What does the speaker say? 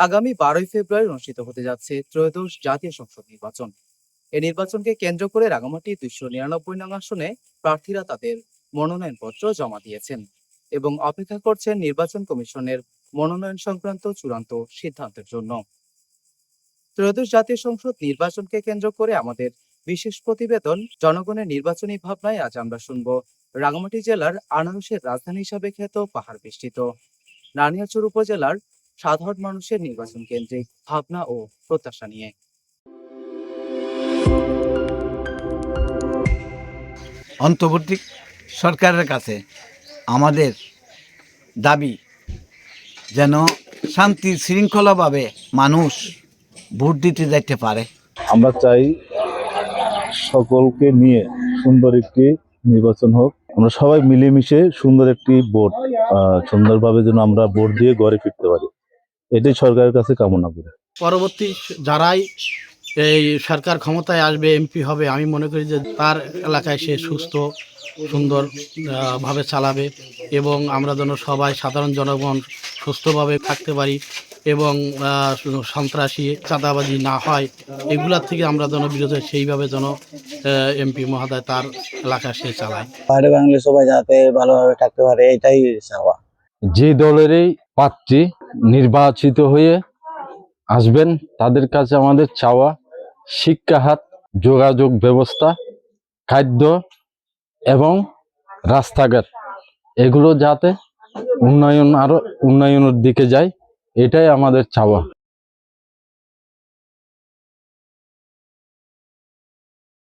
আগামী 12ই ফেব্রুয়ারি অনুষ্ঠিত হতে যাচ্ছে ত্রয়োদশ জাতীয় সংসদ নির্বাচন। এই নির্বাচনকে কেন্দ্র করে রাঙামাটি 299 নং আসনে প্রার্থীরা তাদের মনোনয়নপত্র জমা দিয়েছেন এবং অপেক্ষা করছেন নির্বাচন কমিশনের মনোনয়ন সংক্রান্ত চূড়ান্ত সিদ্ধান্তের জন্য। ত্রয়োদশ জাতীয় সংসদ নির্বাচনকে কেন্দ্র করে আমাদের বিশেষ প্রতিবেদন জনগণের নির্বাচনী ভাবনায়। আজ আমরা শুনব রাঙামাটি জেলার আনারসের রাজধানী হিসাবে খ্যাত পাহাড় বেষ্টিত নানিয়ারচর উপজেলার সাধারণ মানুষের নির্বাচন কেন্দ্রিক ভাবনা ও প্রত্যাশা নিয়ে। অন্তর্বর্তী সরকারের কাছে আমাদের দাবি যেন শান্তি শৃঙ্খলাভাবে মানুষ ভোট দিতে যাইতে পারে। আমরা চাই সকলকে নিয়ে সুন্দর একটি নির্বাচন হোক, আমরা সবাই মিলেমিশে সুন্দর একটি ভোট সুন্দরভাবে যেন আমরা ভোট দিয়ে ঘরে ফিরতে পারি, এটাই সরকারের কাছে কামনা করি। পরবর্তী যারাই এই সরকার ক্ষমতায় আসবে, এমপি হবে, আমি মনে করি যে তার এলাকায় সে সুস্থ সুন্দর ভাবে চালাবে এবং আমরা যেন সবাই সাধারণ জনগণ সুস্থভাবে থাকতে পারি এবং সন্ত্রাসী চাঁদাবাজি না হয়, এগুলার থেকে আমরা যেন বিরত সেইভাবে যেন এমপি মহোদয় তার এলাকা সে চালায়। বাইরে বাংলা সবাই যাতে ভালোভাবে থাকতে পারে, এটাই চাওয়া। যে দলেরই প্রার্থী নির্বাচিত হয়ে আসবেন তাদের কাছে আমাদের চাওয়া শিক্ষা খাত, যোগাযোগ ব্যবস্থা, খাদ্য এবং রাস্তাঘাট এগুলো যাতে আরো উন্নয়নের দিকে যায়, এটাই আমাদের চাওয়া।